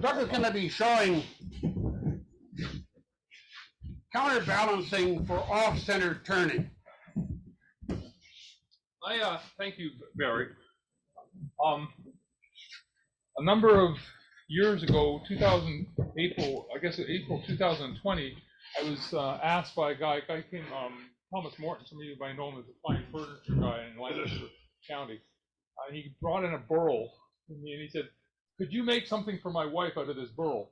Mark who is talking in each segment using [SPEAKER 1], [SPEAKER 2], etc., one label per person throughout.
[SPEAKER 1] Doug is going to be showing counterbalancing for off-center turning.
[SPEAKER 2] Thank you, Barry. A number of years ago, April 2020, I was asked by a guy came, Thomas Morton, some of you might know him as a fine furniture guy in Lancaster County. He brought in a burl to me and he said, "Could you make something for my wife out of this burl?"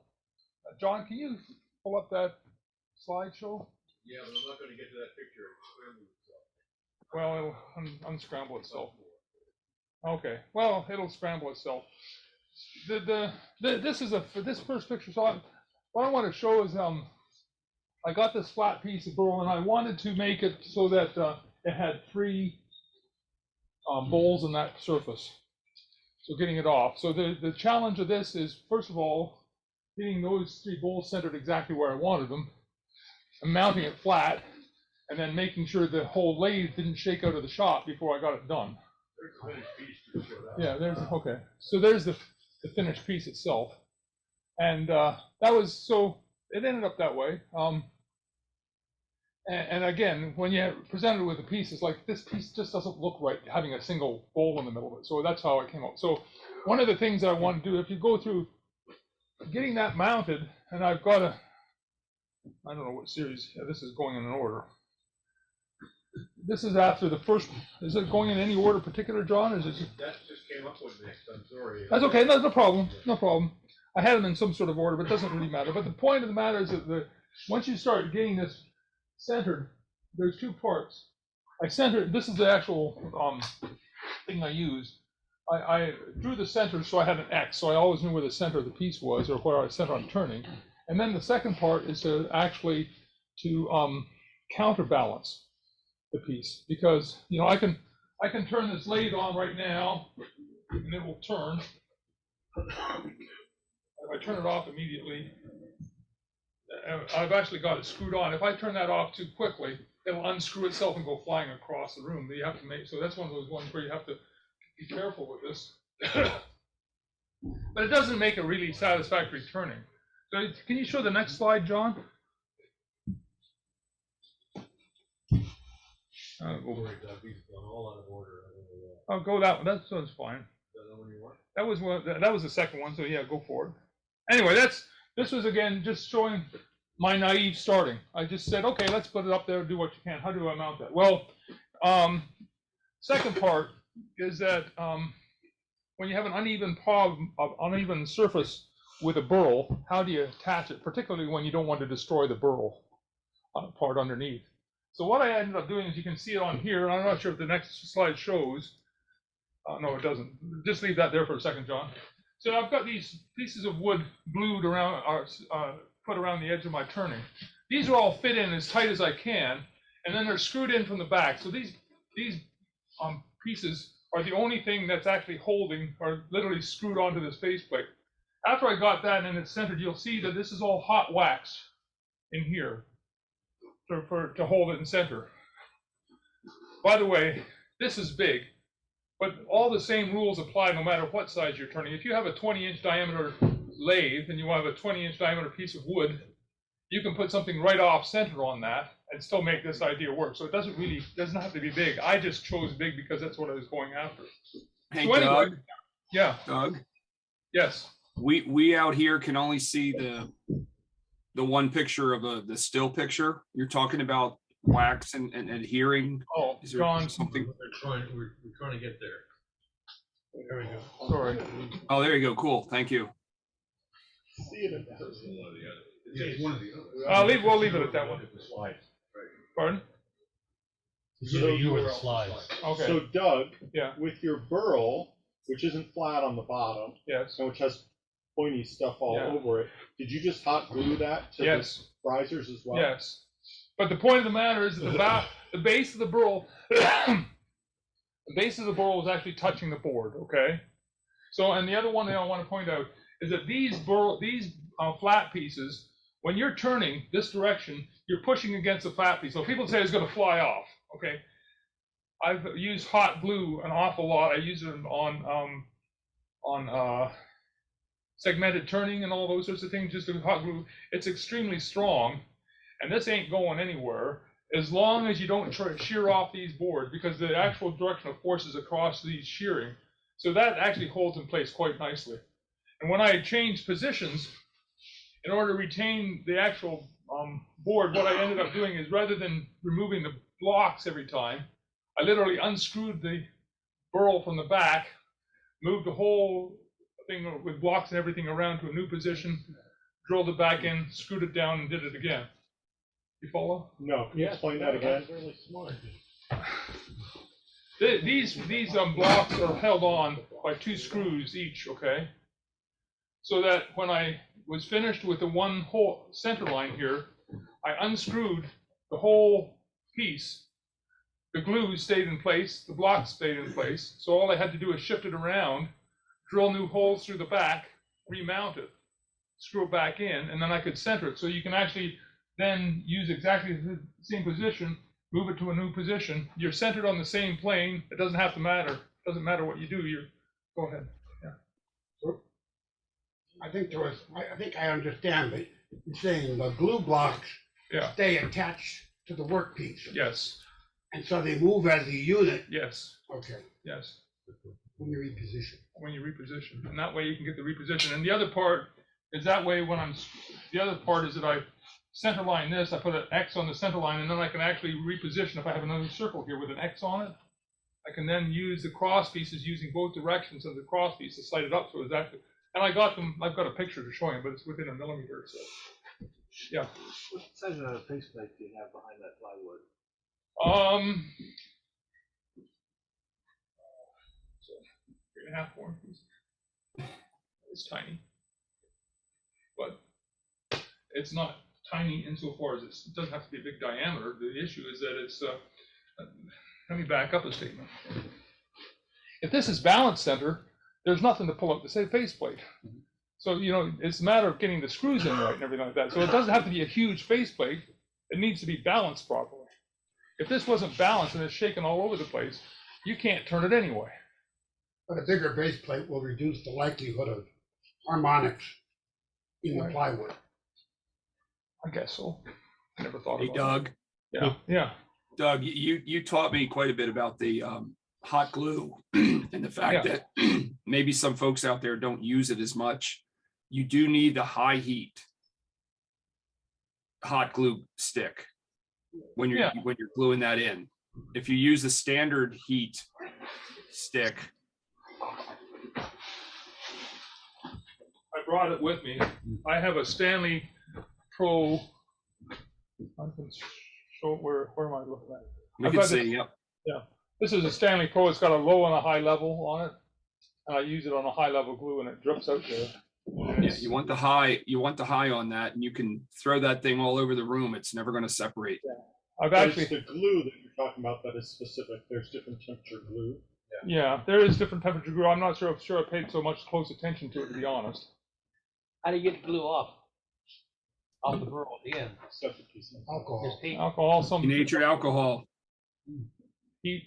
[SPEAKER 2] John, can you pull up that slideshow?
[SPEAKER 3] Yeah, but I'm not going to get to that picture.
[SPEAKER 2] Well, it'll unscramble itself. Okay. Well, it'll scramble itself. This first picture. So what I want to show is I got this flat piece of burl and I wanted to make it so that it had 3 bowls in that surface. So getting it off. So the challenge of this is, first of all, getting those 3 bowls centered exactly where I wanted them, and mounting it flat, and then making sure the whole lathe didn't shake out of the shop before I got it done.
[SPEAKER 3] There's a finished piece to show that.
[SPEAKER 2] Yeah, okay. So there's the finished piece itself, and that was, so it ended up that way. And again, when you're presented with a piece, it's like, this piece just doesn't look right, having a single bowl in the middle of it. So that's how it came out. So one of the things I want to do, if you go through getting that mounted, and I've got I don't know what series, this is going in an order. This is after the first, is it going in any order particular, John? Or is it just...
[SPEAKER 3] That just came up with next, I'm sorry.
[SPEAKER 2] That's okay, no problem, no problem. I had them in some sort of order, but it doesn't really matter. But the point of the matter is that once you start getting this centered, there's 2 parts. I centered, this is the actual thing I used. I drew the center so I had an X, so I always knew where the center of the piece was, or where I center on turning. And then the second part is to actually counterbalance the piece, because I can turn this lathe on right now and it will turn. If I turn it off immediately, I've actually got it screwed on. If I turn that off too quickly, it'll unscrew itself and go flying across the room. You have to make, so that's one of those ones where you have to be careful with this. But it doesn't make a really satisfactory turning. So can you show the next slide, John?
[SPEAKER 3] All out of order.
[SPEAKER 2] I'll go that one. That one's fine.
[SPEAKER 3] Is that the one you want?
[SPEAKER 2] That was one. That was the second one. So yeah, go for it. Anyway, this was again just showing my naive starting. I just said, okay, let's put it up there. Do what you can. How do I mount that? Well, second part is that when you have an uneven surface with a burl, how do you attach it? Particularly when you don't want to destroy the burl part underneath. So what I ended up doing is, you can see it on here. I'm not sure if the next slide shows. No, it doesn't. Just leave that there for a second, John. So I've got these pieces of wood glued around, put around the edge of my turning. These are all fit in as tight as I can, and then they're screwed in from the back. So these pieces are the only thing that's actually holding, or literally screwed onto this faceplate. After I got that and it's centered, you'll see that this is all hot wax in here to hold it in center. By the way, this is big, but all the same rules apply no matter what size you're turning. If you have a 20-inch diameter lathe and you have a 20-inch diameter piece of wood, you can put something right off center on that and still make this idea work. So it doesn't have to be big. I just chose big because that's what I was going after.
[SPEAKER 4] Hey,
[SPEAKER 2] so anyway,
[SPEAKER 4] Doug.
[SPEAKER 2] Yeah.
[SPEAKER 4] Doug.
[SPEAKER 2] Yes.
[SPEAKER 4] We out here can only see the one picture of the still picture. You're talking about wax and adhering.
[SPEAKER 2] Oh,
[SPEAKER 4] is there
[SPEAKER 2] John,
[SPEAKER 4] something?
[SPEAKER 3] We're trying to get there. There we go.
[SPEAKER 2] Sorry.
[SPEAKER 4] Oh, there you go. Cool. Thank you.
[SPEAKER 1] See it in
[SPEAKER 3] Yeah, it's one of the other.
[SPEAKER 2] We'll leave it at that one.
[SPEAKER 3] The slides.
[SPEAKER 2] Pardon?
[SPEAKER 3] So you were the slides.
[SPEAKER 2] Okay.
[SPEAKER 5] So Doug,
[SPEAKER 2] Yeah.
[SPEAKER 5] with your burl, which isn't flat on the bottom,
[SPEAKER 2] Yes.
[SPEAKER 5] and which has pointy stuff all
[SPEAKER 2] Yeah.
[SPEAKER 5] over it, did you just hot glue that to
[SPEAKER 2] Yes.
[SPEAKER 5] the risers as well?
[SPEAKER 2] Yes. But the point of the matter is that the base of the burl, the base of the burl is actually touching the board. Okay. So, and the other one that I want to point out is that these flat pieces, when you're turning this direction, you're pushing against the flat piece. So people say it's going to fly off. Okay. I've used hot glue an awful lot. I use it on segmented turning and all those sorts of things, just with hot glue. It's extremely strong, and this ain't going anywhere as long as you don't try to shear off these boards, because the actual direction of force is across these shearing. So that actually holds in place quite nicely. And when I changed positions, in order to retain the actual board, what I ended up doing is, rather than removing the blocks every time, I literally unscrewed the burl from the back, moved the whole thing with blocks and everything around to a new position, drilled it back in, screwed it down, and did it again. You follow?
[SPEAKER 5] No, can you explain that again?
[SPEAKER 1] That's really smart.
[SPEAKER 2] These blocks are held on by 2 screws each, okay? So that when I was finished with the one whole center line here, I unscrewed the whole piece. The glue stayed in place, the blocks stayed in place, so all I had to do is shift it around, drill new holes through the back, remount it, screw it back in, and then I could center it. So you can actually then use exactly the same position, move it to a new position. You're centered on the same plane. It doesn't have to matter. It doesn't matter what you do. Go ahead. Yeah.
[SPEAKER 1] I think I understand that you're saying the glue blocks
[SPEAKER 2] Yeah.
[SPEAKER 1] stay attached to the workpiece.
[SPEAKER 2] Yes.
[SPEAKER 1] And so they move as a unit.
[SPEAKER 2] Yes.
[SPEAKER 1] Okay,
[SPEAKER 2] Yes.
[SPEAKER 1] when you reposition.
[SPEAKER 2] When you reposition, and that way you can get the reposition. And the other part is that way the other part is that I center line this, I put an X on the center line, and then I can actually reposition. If I have another circle here with an X on it, I can then use the cross pieces using both directions of the cross piece to slide it up. So it's actually, and I've got a picture to show you, but it's within a millimeter. So yeah.
[SPEAKER 3] What size of faceplate do you have behind that plywood?
[SPEAKER 2] So 3.5 4 inches. It's tiny, but it's not tiny insofar as it doesn't have to be a big diameter. The issue is that it's, let me back up a statement. If this is balance center, there's nothing to pull up the faceplate. So, it's a matter of getting the screws in right and everything like that. So it doesn't have to be a huge faceplate. It needs to be balanced properly. If this wasn't balanced and it's shaking all over the place, you can't turn it anyway.
[SPEAKER 1] But a bigger base plate will reduce the likelihood of harmonics in the
[SPEAKER 2] Right.
[SPEAKER 1] plywood.
[SPEAKER 2] I guess so. I never thought
[SPEAKER 4] Hey,
[SPEAKER 2] about
[SPEAKER 4] Doug.
[SPEAKER 2] it. Yeah, yeah.
[SPEAKER 4] Doug, you taught me quite a bit about the hot glue and the fact that maybe some folks out there don't use it as much. You do need the high heat hot glue stick when you're gluing that in. If you use the standard heat stick,
[SPEAKER 2] I brought it with me. I have a Stanley Pro. I can show where am I looking at?
[SPEAKER 4] we
[SPEAKER 2] I've
[SPEAKER 4] can
[SPEAKER 2] got
[SPEAKER 4] see,
[SPEAKER 2] this-
[SPEAKER 4] yep.
[SPEAKER 2] This is a Stanley Pro. It's got a low and a high level on it. And I use it on a high level glue and it drips out there.
[SPEAKER 4] Yeah, you want the high on that, and you can throw that thing all over the room. It's never going to separate.
[SPEAKER 2] I've
[SPEAKER 5] But
[SPEAKER 2] actually,
[SPEAKER 5] it's the glue that you're talking about that is specific. There's different temperature glue.
[SPEAKER 2] yeah, there is different temperature glue. I'm not sure I paid so much close attention to it, to be honest.
[SPEAKER 3] How do you get the glue off the burl at the end?
[SPEAKER 5] Separate pieces.
[SPEAKER 1] Alcohol.
[SPEAKER 3] Just heat.
[SPEAKER 2] Alcohol, some
[SPEAKER 4] Denatured alcohol.
[SPEAKER 2] heat,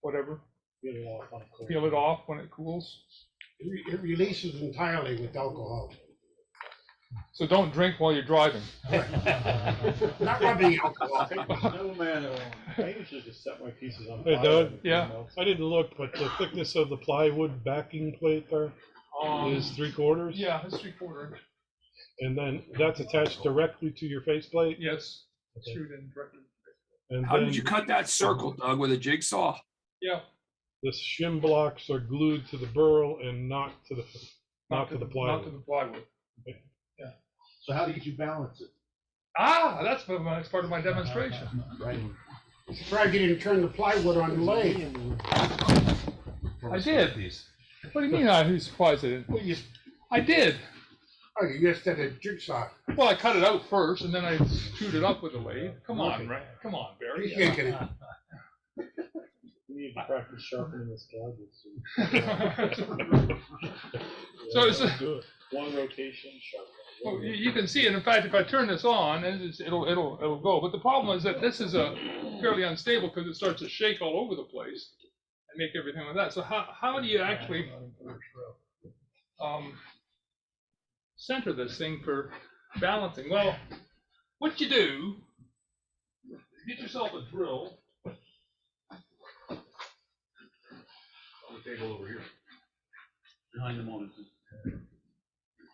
[SPEAKER 2] whatever.
[SPEAKER 5] Get it off on a cold.
[SPEAKER 2] Peel it off when it cools.
[SPEAKER 1] It releases entirely with alcohol.
[SPEAKER 2] So don't drink while you're driving.
[SPEAKER 1] Not rubbing alcohol.
[SPEAKER 5] No man, I usually just set my pieces on
[SPEAKER 6] Hey,
[SPEAKER 5] fire.
[SPEAKER 6] Doug.
[SPEAKER 2] Yeah.
[SPEAKER 6] I didn't look, but the thickness of the plywood backing plate there is 3/4.
[SPEAKER 2] Yeah, it's 3/4 inch.
[SPEAKER 6] And then that's attached directly to your faceplate.
[SPEAKER 2] Yes,
[SPEAKER 6] Okay.
[SPEAKER 2] screwed in directly.
[SPEAKER 6] And
[SPEAKER 4] How
[SPEAKER 6] then
[SPEAKER 4] did you cut that circle, Doug, with a jigsaw?
[SPEAKER 2] Yeah,
[SPEAKER 6] the shim blocks are glued to the burl and not to the
[SPEAKER 2] not to the
[SPEAKER 6] plywood.
[SPEAKER 2] plywood.
[SPEAKER 3] So how did you balance it?
[SPEAKER 2] That's part of my demonstration.
[SPEAKER 3] Right.
[SPEAKER 1] Surprised you didn't turn the plywood on the lathe.
[SPEAKER 2] I did. What do you mean? Who's surprised I didn't?
[SPEAKER 1] Well,
[SPEAKER 2] I did.
[SPEAKER 1] you just did a jigsaw.
[SPEAKER 2] Well, I cut it out first, and then I screwed it up with the lathe. Come on, Ray. Come on, Barry.
[SPEAKER 1] He's yanking it.
[SPEAKER 5] You need to practice sharpening this gouge.
[SPEAKER 2] So it's
[SPEAKER 6] Do it.
[SPEAKER 5] One rotation, sharpen.
[SPEAKER 2] well, you can see it. In fact, if I turn this on, it'll go. But the problem is that this is a fairly unstable because it starts to shake all over the place and make everything like that. So how do you actually center this thing for balancing. Well, what you do, get yourself a drill.
[SPEAKER 7] On the table over here.
[SPEAKER 3] Behind the monitor.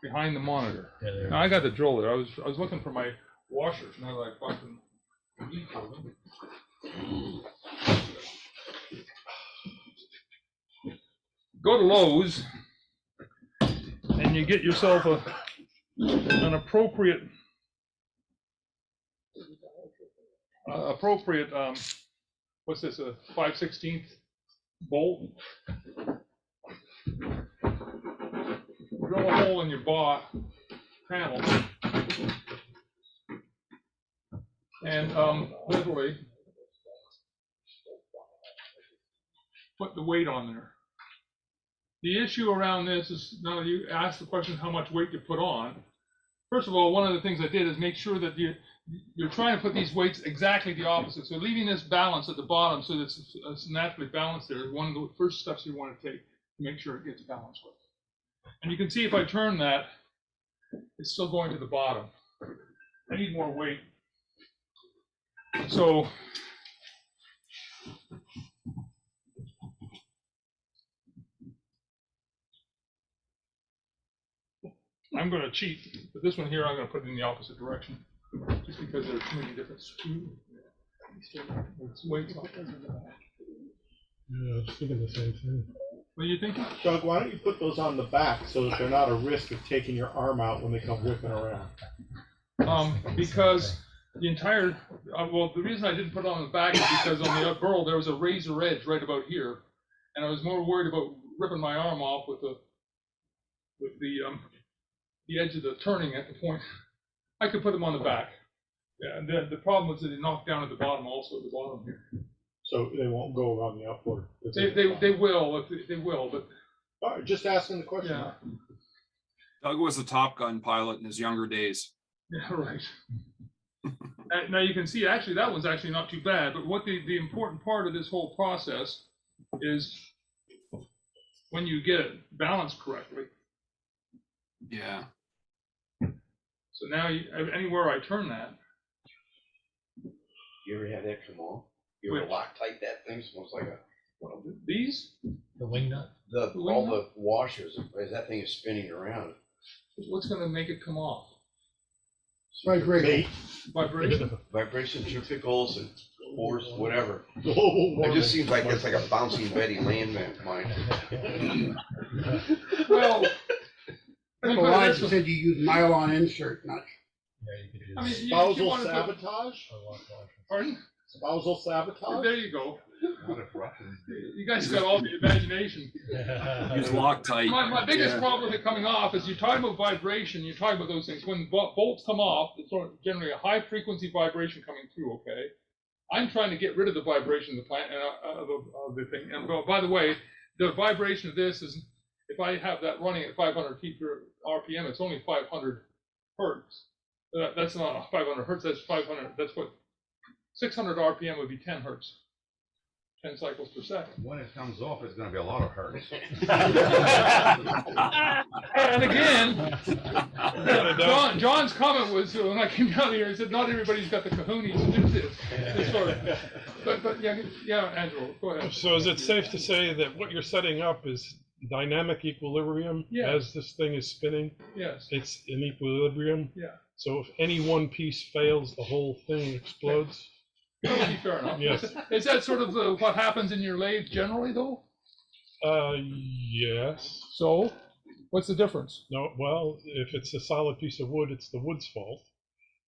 [SPEAKER 2] Behind the monitor.
[SPEAKER 3] Yeah, there.
[SPEAKER 2] Now, I got the drill there. I was looking for my washers. Now that I fucking need for them. Go to Lowe's and you get yourself an appropriate what's this, a 5/16 bolt? Drill a hole in your panel and literally put the weight on there. The issue around this is, now you ask the question how much weight to put on. First of all, one of the things I did is make sure that you're trying to put these weights exactly the opposite. So leaving this balance at the bottom so that it's naturally balanced there is one of the first steps you want to take to make sure it gets balanced with. And you can see if I turn that, it's still going to the bottom. I need more weight. So I'm going to cheat, but this one here I'm going to put it in the opposite direction, just because there are too many different screws. Weights.
[SPEAKER 6] Yeah, I was thinking the same thing.
[SPEAKER 2] What are you thinking?
[SPEAKER 5] Doug, why don't you put those on the back so that they're not a risk of taking your arm out when they come whipping around?
[SPEAKER 2] Because the entire, well, the reason I didn't put it on the back is because on the burl there was a razor edge right about here, and I was more worried about ripping my arm off with the edge of the turning at the point. I could put them on the back. Yeah, and the problem was that they knocked down at the bottom, also at the bottom here.
[SPEAKER 5] So they won't go around the upward.
[SPEAKER 2] They will, but
[SPEAKER 5] All right, just asking the question.
[SPEAKER 2] yeah,
[SPEAKER 4] Doug was a Top Gun pilot in his younger days.
[SPEAKER 2] yeah, right. Now you can see actually that one's actually not too bad, but what the important part of this whole process is when you get it balanced correctly.
[SPEAKER 4] Yeah.
[SPEAKER 2] So now anywhere I turn that,
[SPEAKER 7] You ever had that come off? You ever
[SPEAKER 2] Which?
[SPEAKER 7] Loctite that thing? Smells like
[SPEAKER 2] these,
[SPEAKER 3] The wing nut?
[SPEAKER 7] all the washers, as that thing is spinning around.
[SPEAKER 2] what's gonna make it come off?
[SPEAKER 1] Vibration.
[SPEAKER 5] Bait.
[SPEAKER 2] Vibration?
[SPEAKER 7] Vibration, centrifugals and force, whatever.
[SPEAKER 5] Global
[SPEAKER 7] It
[SPEAKER 5] warming.
[SPEAKER 7] just seems like it's like a bouncing Betty landmine.
[SPEAKER 2] Well,
[SPEAKER 1] The lines that said you use nylon insert, not
[SPEAKER 3] Yeah, you could do
[SPEAKER 2] I mean,
[SPEAKER 3] that.
[SPEAKER 2] you
[SPEAKER 5] Spousal
[SPEAKER 2] wanna put-
[SPEAKER 5] sabotage?
[SPEAKER 2] Pardon?
[SPEAKER 5] Spousal sabotage?
[SPEAKER 2] There you go. You guys got all the imagination.
[SPEAKER 4] Use Loctite.
[SPEAKER 2] My biggest
[SPEAKER 4] Yeah.
[SPEAKER 2] problem with it coming off is you're talking about vibration, you're talking about those things. When bolts come off, it's generally a high frequency vibration coming through, okay? I'm trying to get rid of the vibration of the plant, of the thing. And by the way, the vibration of this is, if I have that running at 500 feet per RPM, it's only 500 hertz. That's not 500 hertz, that's 500, that's what, 600 RPM would be 10 hertz. 10 cycles per second.
[SPEAKER 8] When it comes off, it's gonna be a lot of hertz.
[SPEAKER 2] And again, John's comment was, when I came down here, he said, not everybody's got the kahunas to do this sort of. But yeah, Angelo, go ahead.
[SPEAKER 6] So is it safe to say that what you're setting up is dynamic equilibrium
[SPEAKER 2] Yeah.
[SPEAKER 6] as this thing is spinning?
[SPEAKER 2] Yes,
[SPEAKER 6] It's in equilibrium?
[SPEAKER 2] yeah,
[SPEAKER 6] So if any one piece fails, the whole thing explodes?
[SPEAKER 2] that would be fair enough.
[SPEAKER 6] Yes.
[SPEAKER 2] Is that sort of what happens in your lathe generally, though?
[SPEAKER 6] Yes.
[SPEAKER 2] So, what's the difference?
[SPEAKER 6] No, well, if it's a solid piece of wood, it's the wood's fault.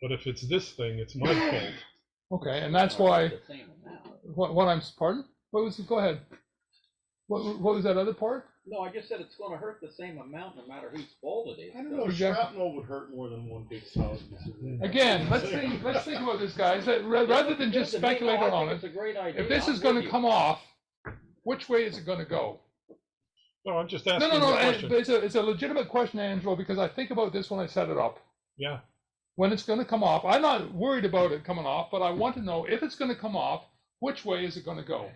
[SPEAKER 6] But if it's this thing, it's my fault.
[SPEAKER 2] Okay, and that's why,
[SPEAKER 3] The same amount.
[SPEAKER 2] what I'm, pardon? What was it, go ahead. What was that other part?
[SPEAKER 9] No, I just said it's gonna hurt the same amount no matter whose fault it is.
[SPEAKER 5] I don't know,
[SPEAKER 2] Exactly.
[SPEAKER 5] shrapnel would hurt more than one big solid piece of wood.
[SPEAKER 2] Again, let's think about this, guys, that rather than just speculate on
[SPEAKER 9] It's
[SPEAKER 2] it,
[SPEAKER 9] a great idea.
[SPEAKER 2] if this
[SPEAKER 9] I'm
[SPEAKER 2] is gonna
[SPEAKER 9] with you.
[SPEAKER 2] come off, which way is it gonna go?
[SPEAKER 6] No, I'm just
[SPEAKER 2] No,
[SPEAKER 6] asking
[SPEAKER 2] no, no,
[SPEAKER 6] the question.
[SPEAKER 2] but it's a legitimate question, Angelo, because I think about this when I set it up.
[SPEAKER 6] Yeah.
[SPEAKER 2] When it's gonna come off, I'm not worried about it coming off, but I want to know if it's gonna come off, which way is it gonna go?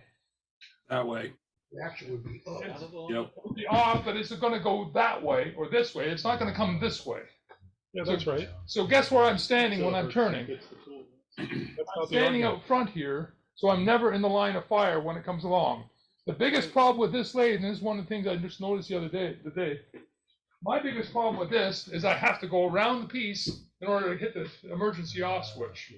[SPEAKER 4] That way.
[SPEAKER 1] The action would be up.
[SPEAKER 2] It's-
[SPEAKER 4] Yep.
[SPEAKER 2] It'll be off, but it's gonna go that way or this way. It's not gonna come this way.
[SPEAKER 6] Yeah, that's right.
[SPEAKER 2] So guess where I'm standing when I'm turning?
[SPEAKER 5] It's the tool.
[SPEAKER 6] That's
[SPEAKER 2] I'm
[SPEAKER 6] not the
[SPEAKER 2] standing
[SPEAKER 6] argument.
[SPEAKER 2] out front here, so I'm never in the line of fire when it comes along. The biggest problem with this lathe, and this is one of the things I just noticed the other day, my biggest problem with this is I have to go around the piece in order to hit the emergency off switch.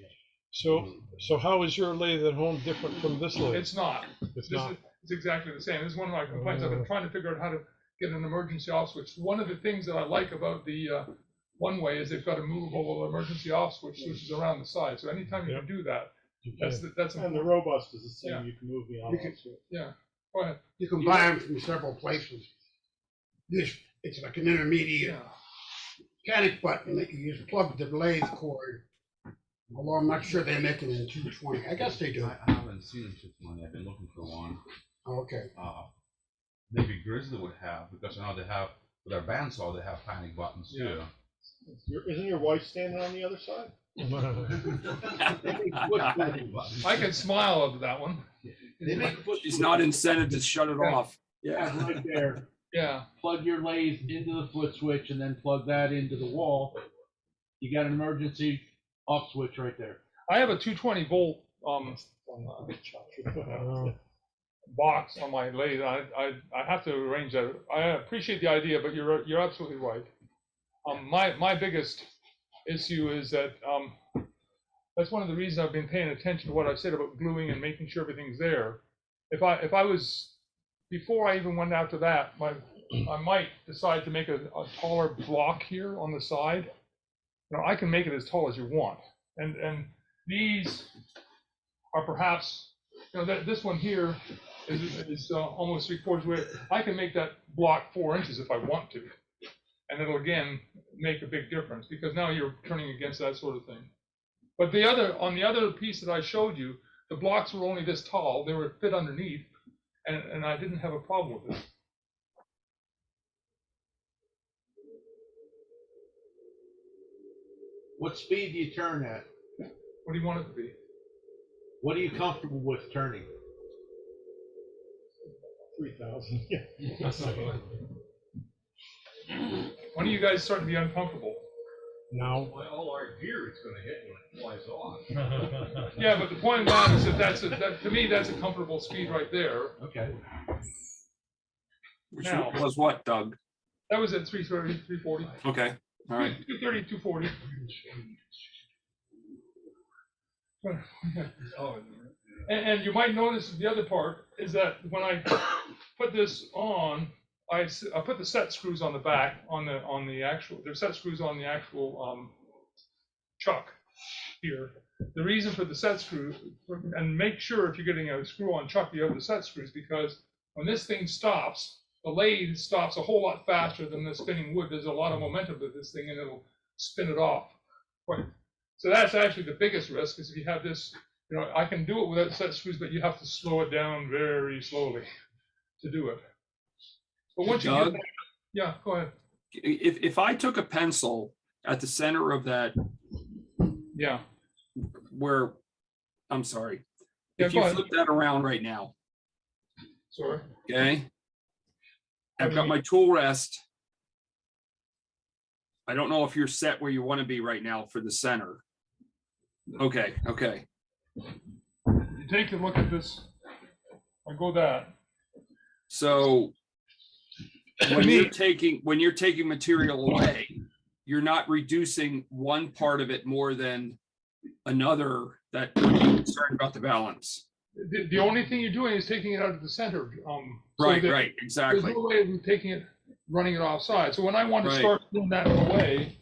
[SPEAKER 6] So how is your lathe at home different from this lathe?
[SPEAKER 2] It's not.
[SPEAKER 6] It's
[SPEAKER 2] This
[SPEAKER 6] not.
[SPEAKER 2] it's exactly the same. This is one of my complaints. I've been trying to figure out how to get an emergency off switch. One of the things that I like about the one way is they've got a movable emergency off switch, which is around the side. So anytime you
[SPEAKER 6] Yep.
[SPEAKER 2] can do that,
[SPEAKER 6] You
[SPEAKER 2] that's
[SPEAKER 6] can't.
[SPEAKER 2] that's
[SPEAKER 5] And the
[SPEAKER 2] important.
[SPEAKER 5] robust is the same,
[SPEAKER 2] Yeah.
[SPEAKER 5] you can move the
[SPEAKER 1] You
[SPEAKER 5] on-off
[SPEAKER 1] can-
[SPEAKER 5] switch.
[SPEAKER 2] Yeah. Go ahead.
[SPEAKER 1] You can buy them from several places. It's like an intermediate
[SPEAKER 2] Yeah.
[SPEAKER 1] panic button that you just plug the lathe cord. Although I'm not sure they make it in 220. I guess they do.
[SPEAKER 8] I haven't seen it this morning. I've been looking for one.
[SPEAKER 1] Okay.
[SPEAKER 8] Maybe Grizzly would have, because now they have, with their bandsaw, they have panic buttons too.
[SPEAKER 5] Isn't your wife standing on the other side?
[SPEAKER 2] I can smile at that one.
[SPEAKER 3] They make foot
[SPEAKER 4] She's not incented to shut it off. Yeah.
[SPEAKER 3] right there.
[SPEAKER 2] Yeah.
[SPEAKER 3] Plug your lathe into the foot switch and then plug that into the wall. You got an emergency off switch right there.
[SPEAKER 2] I have a 220 volt box on my lathe. I have to arrange that. I appreciate the idea, but you're absolutely right. My biggest issue is that that's one of the reasons I've been paying attention to what I said about gluing and making sure everything's there. If I was, before I even went after that, I might decide to make a taller block here on the side. You know, I can make it as tall as you want, and these are perhaps, you know, this one here is almost 3/4 way. I can make that block 4 inches if I want to, and it'll again make a big difference because now you're turning against that sort of thing. But on the other piece that I showed you, the blocks were only this tall; they were fit underneath, and I didn't have a problem with it.
[SPEAKER 3] What speed do you turn at?
[SPEAKER 2] What do you want it to be?
[SPEAKER 3] What are you comfortable with turning?
[SPEAKER 5] 3,000.
[SPEAKER 2] When are you guys starting to be uncomfortable?
[SPEAKER 6] Now,
[SPEAKER 8] All our gear is gonna hit when it flies off.
[SPEAKER 2] Yeah, but the point of that is that to me that's a comfortable speed right there.
[SPEAKER 3] Okay.
[SPEAKER 4] Which
[SPEAKER 2] Now-
[SPEAKER 4] was what, Doug?
[SPEAKER 2] That was at 330, 340.
[SPEAKER 4] Okay, all right.
[SPEAKER 2] 230, 240. And you might notice the other part is that when I put this on, I put the set screws on the back on the actual. There's set screws on the actual chuck here. The reason for the set screw, and make sure if you're getting a screw on chuck, you have the set screws, because when this thing stops, the lathe stops a whole lot faster than the spinning wood. There's a lot of momentum to this thing, and it'll spin it off. Right. So that's actually the biggest risk, is if you have this, you know, I can do it without set screws, but you have to slow it down very slowly to do it. But once you get
[SPEAKER 4] Doug?
[SPEAKER 2] that, yeah, go ahead.
[SPEAKER 4] If I took a pencil at the center of that,
[SPEAKER 2] Yeah,
[SPEAKER 4] where, I'm sorry,
[SPEAKER 2] Yeah,
[SPEAKER 4] if
[SPEAKER 2] go
[SPEAKER 4] you
[SPEAKER 2] ahead.
[SPEAKER 4] flip that around right now,
[SPEAKER 2] sorry.
[SPEAKER 4] okay? I've got my tool rest. I don't know if you're set where you want to be right now for the center. Okay, okay.
[SPEAKER 2] You take a look at this. I go that.
[SPEAKER 4] So when you're taking material away, you're not reducing one part of it more than another, that you're concerned about the balance.
[SPEAKER 2] The only thing you're doing is taking it out of the center. So
[SPEAKER 4] Right,
[SPEAKER 2] that
[SPEAKER 4] right, exactly.
[SPEAKER 2] There's no way of taking it, running it offside. So when I want to
[SPEAKER 4] Right.
[SPEAKER 2] start doing that away,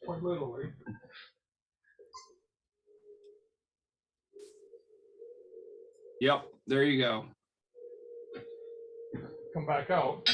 [SPEAKER 2] quite literally.
[SPEAKER 4] Yep, there you go.
[SPEAKER 2] Come back out.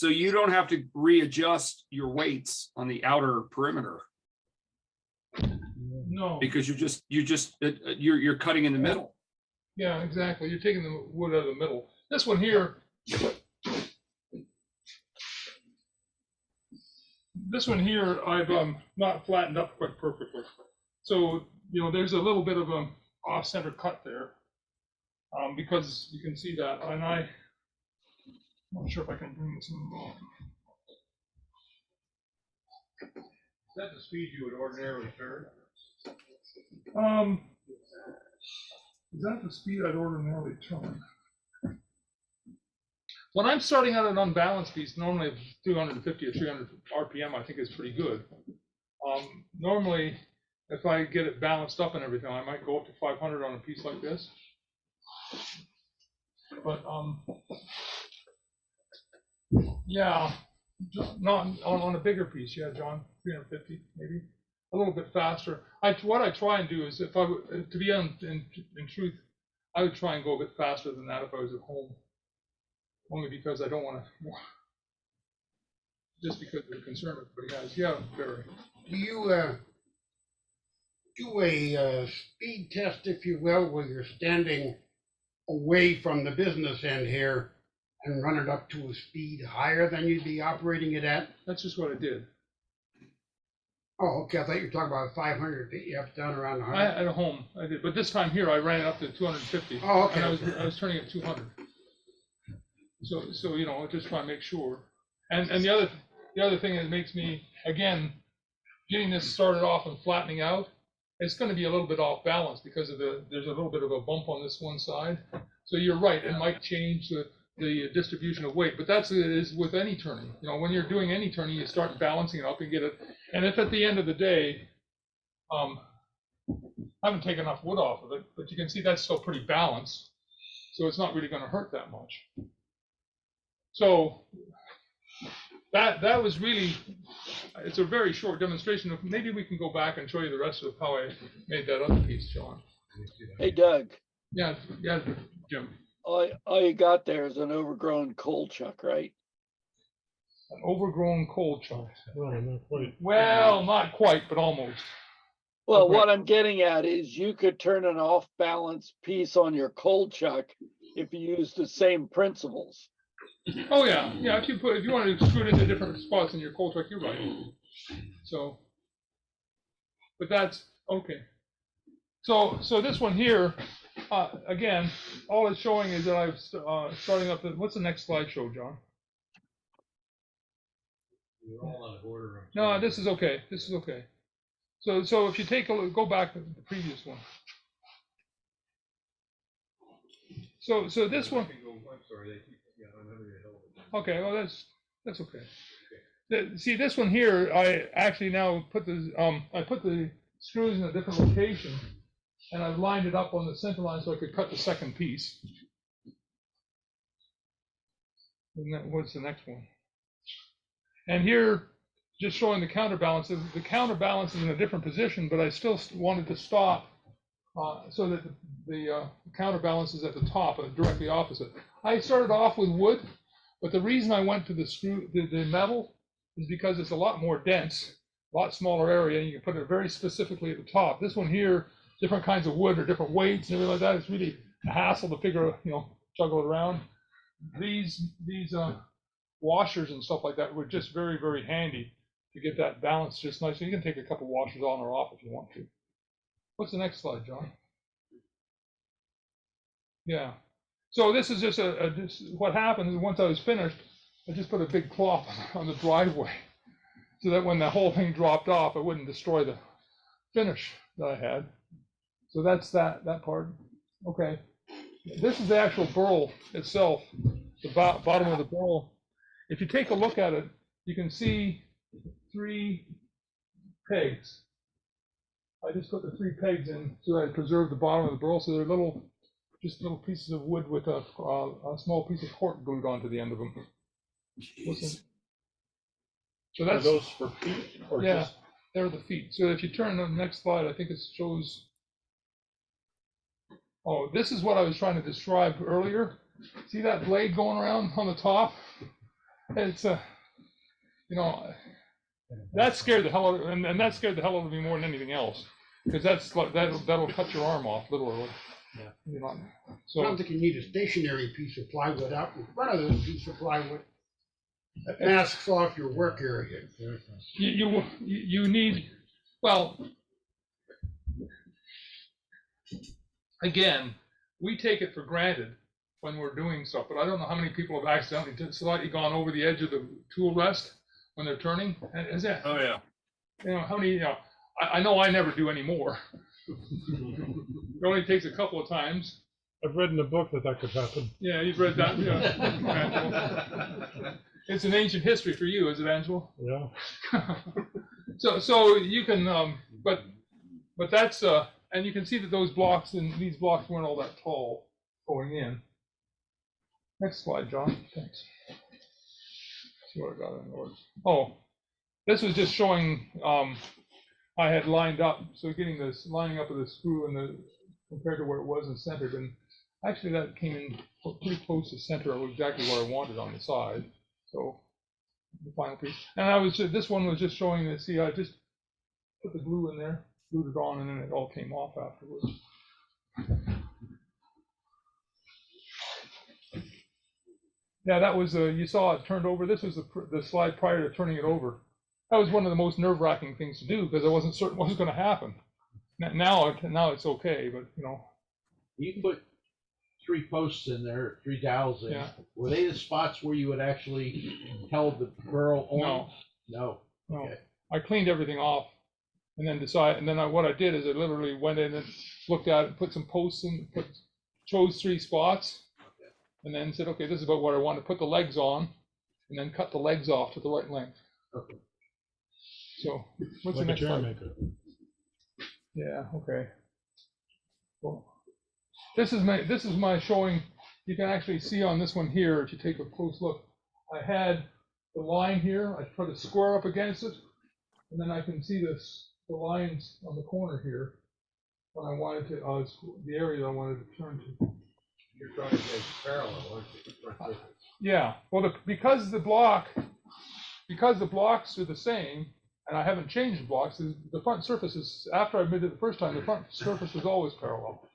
[SPEAKER 4] So you don't have to readjust your weights on the outer perimeter
[SPEAKER 2] No,
[SPEAKER 4] because you're cutting in the middle.
[SPEAKER 2] yeah, exactly. You're taking the wood out of the middle. This one here, I've not flattened up quite perfectly. So, there's a little bit of a off-center cut there, because you can see that. And I'm not sure if I can bring this in.
[SPEAKER 3] Is that the speed you would ordinarily turn?
[SPEAKER 2] Is that the speed I'd ordinarily turn? When I'm starting out an unbalanced piece, normally 250 or 300 RPM, I think is pretty good. Normally, if I get it balanced up and everything, I might go up to 500 on a piece like this. But yeah, not on a bigger piece. Yeah, John, 350 maybe, a little bit faster. What I try and do is, if I to be in truth, I would try and go a bit faster than that if I was at home. Only because I don't want to, just because of the concern everybody has. Yeah, Barry.
[SPEAKER 1] Do you do a speed test, if you will, where you're standing away from the business end here and run it up to a speed higher than you'd be operating it at?
[SPEAKER 2] That's just what I did.
[SPEAKER 1] Oh, okay. I thought you were talking about 500 feet. You have down around 100.
[SPEAKER 2] At home, I did, but this time here I ran it up to 250.
[SPEAKER 1] Oh, okay.
[SPEAKER 2] And I was turning it 200. So just try and make sure. And the other thing that makes me, again, getting this started off and flattening out, it's going to be a little bit off balance because there's a little bit of a bump on this one side. So you're right, it might change the distribution of weight, but that's it is with any turning. When you're doing any turning, you start balancing it up and get it. And if at the end of the day, I haven't taken enough wood off of it, but you can see that's still pretty balanced. So it's not really going to hurt that much. So that was really, it's a very short demonstration of, maybe we can go back and show you the rest of how I made that other piece, John.
[SPEAKER 10] Hey, Doug,
[SPEAKER 2] Yeah, Jim.
[SPEAKER 10] all you got there is an overgrown coal chuck, right?
[SPEAKER 2] An overgrown coal chuck.
[SPEAKER 6] No, not quite.
[SPEAKER 2] Well, not quite, but almost.
[SPEAKER 10] Well,
[SPEAKER 2] Okay.
[SPEAKER 10] what I'm getting at is you could turn an off-balance piece on your coal chuck if you use the same principles.
[SPEAKER 2] Oh yeah. If you want to screw it into different spots in your coal truck, you're right. So, but that's okay. So this one here, again, all it's showing is that I'm starting up. What's the next slide show, John?
[SPEAKER 3] You're all out of order.
[SPEAKER 2] No, this is okay. This is okay. So if you take a look, go back to the previous one. So this one.
[SPEAKER 3] I'm sorry.
[SPEAKER 2] Okay, well that's okay. See, this one here, I actually now put the screws in a different location, and I've lined it up on the center line so I could cut the second piece. And then what's the next one? And here, just showing the counterbalances. The counterbalance is in a different position, but I still wanted to stop so that the counterbalance is at the top, directly opposite. I started off with wood. But the reason I went to the metal is because it's a lot more dense, a lot smaller area, and you can put it very specifically at the top. This one here, different kinds of wood or different weights and everything like that. It's really a hassle to figure, juggle it around. These washers and stuff like that were just very, very handy to get that balance just nice. So you can take a couple washers on or off if you want to. What's the next slide, John? Yeah. So this is just what happened is once I was finished, I just put a big cloth on the driveway so that when the whole thing dropped off, it wouldn't destroy the finish that I had. So that's that part. Okay. This is the actual burl itself, the bottom of the burl. If you take a look at it, you can see 3 pegs. I just put the 3 pegs in so that I preserve the bottom of the burl. So they're just little pieces of wood with a small piece of cork glued onto the end of them. So that's
[SPEAKER 5] Are those for feet or
[SPEAKER 2] yeah, they're the feet. So if you turn to the next slide, I think it shows. Oh, this is what I was trying to describe earlier. See that blade going around on the top? it's you know, that scared the hell out of, and that scared the hell out of me more than anything else, because that'll cut your arm off literally.
[SPEAKER 3] Yeah.
[SPEAKER 2] You know,
[SPEAKER 1] I
[SPEAKER 2] so
[SPEAKER 1] don't think you need a stationary piece of plywood out in front of this piece of plywood that masks off your work area.
[SPEAKER 2] you need, well, again, we take it for granted when we're doing stuff, but I don't know how many people have accidentally slightly gone over the edge of the tool rest when they're turning. Is that,
[SPEAKER 4] Oh, yeah.
[SPEAKER 2] you know, how many, you know, I know I never do anymore. It only takes a couple of times.
[SPEAKER 6] I've read in a book that could happen.
[SPEAKER 2] Yeah, you've read that. Yeah. It's an ancient history for you, is it, Angelo?
[SPEAKER 6] Yeah.
[SPEAKER 2] So you can, but that's, and you can see that those blocks and these blocks weren't all that tall going in. Next slide, John. Thanks. See what I got in order. Oh, this was just showing I had lined up, so getting this lining up of the screw and the compared to where it was and centered, and actually that came in pretty close to center of exactly where I wanted on the side. So the final piece, and this one was just showing that. See, I just put the glue in there, glued it on, and then it all came off afterwards. Yeah, that was you saw it turned over. This was the slide prior to turning it over. That was one of the most nerve-wracking things to do because I wasn't certain what was going to happen. Now it's okay, but you know.
[SPEAKER 3] You can put 3 posts in there, 3 dowels in.
[SPEAKER 2] Yeah.
[SPEAKER 3] Were they the spots where you had actually held the burl on?
[SPEAKER 2] No.
[SPEAKER 3] No. Okay.
[SPEAKER 2] I cleaned everything off, and then what I did is I literally went in and looked at it, put some posts in, chose 3 spots, and then said, okay, this is about what I want to put the legs on, and then cut the legs off to the right length.
[SPEAKER 3] Okay.
[SPEAKER 2] So what's
[SPEAKER 6] Like
[SPEAKER 2] the
[SPEAKER 6] a
[SPEAKER 2] next
[SPEAKER 6] chair
[SPEAKER 2] slide?
[SPEAKER 6] maker.
[SPEAKER 2] Yeah. Okay. Cool. This is my showing. You can actually see on this one here, if you take a close look, I had the line here. I put a square up against it, and then I can see the lines on the corner here. When I wanted to, the area I wanted to turn to.
[SPEAKER 5] You're trying to make parallel, aren't you?
[SPEAKER 2] Yeah. Well, because the blocks are the same, and I haven't changed the blocks. The front surface is, after I did it the first time, the front surface was always parallel.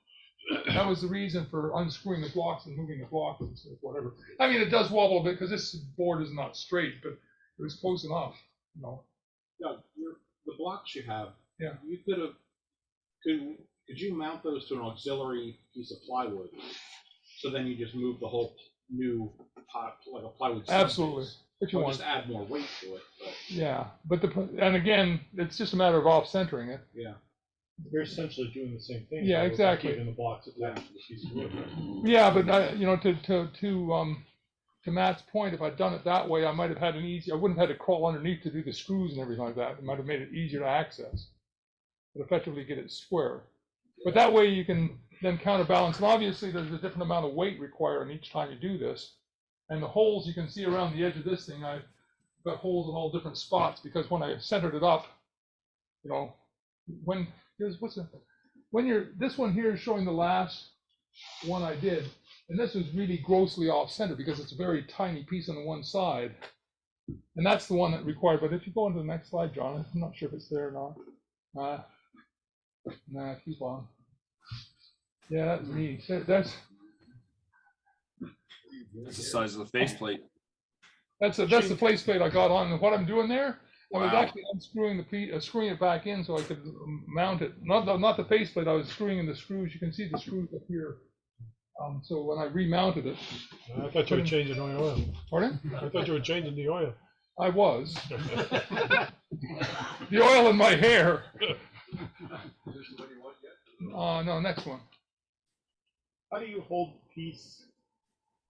[SPEAKER 2] That was the reason for unscrewing the blocks and moving the blocks and whatever. I mean, it does wobble a bit because this board is not straight, but it was close enough, you know.
[SPEAKER 5] Doug, the blocks you have,
[SPEAKER 2] Yeah.
[SPEAKER 5] you could you mount those to an auxiliary piece of plywood? So then you just move the whole new pot, like a plywood.
[SPEAKER 2] Absolutely. If you want.
[SPEAKER 5] Just add more weight to it. But.
[SPEAKER 2] Yeah, but and again, it's just a matter of off-centering it.
[SPEAKER 5] Yeah.
[SPEAKER 6] They're essentially doing the same thing.
[SPEAKER 2] Yeah, exactly.
[SPEAKER 6] Keeping the blocks attached to the piece of wood.
[SPEAKER 2] Yeah, but you know, to Matt's point, if I'd done it that way, I might have had I wouldn't have had to crawl underneath to do the screws and everything like that. It might have made it easier to access, but effectively get it square. But that way you can then counterbalance. And obviously there's a different amount of weight required on each time you do this. And the holes you can see around the edge of this thing, I've got holes in all different spots because when I centered it up, you know, this one here is showing the last one I did, and this was really grossly off center because it's a very tiny piece on the one side, and that's the one that required. But if you go on to the next slide, John, I'm not sure if it's there or not. Nah, keep on. Yeah, that's me. That's
[SPEAKER 4] the size of the faceplate.
[SPEAKER 2] That's the faceplate I got on. And what I'm doing there,
[SPEAKER 4] Wow.
[SPEAKER 2] I was actually unscrewing screwing it back in so I could mount it. Not the faceplate. I was screwing in the screws. You can see the screws up here. So when I remounted it,
[SPEAKER 6] I thought you were changing the oil.
[SPEAKER 2] Pardon?
[SPEAKER 6] I thought you were changing the oil.
[SPEAKER 2] I was. The oil in my hair. No, next one.
[SPEAKER 5] How do you hold the piece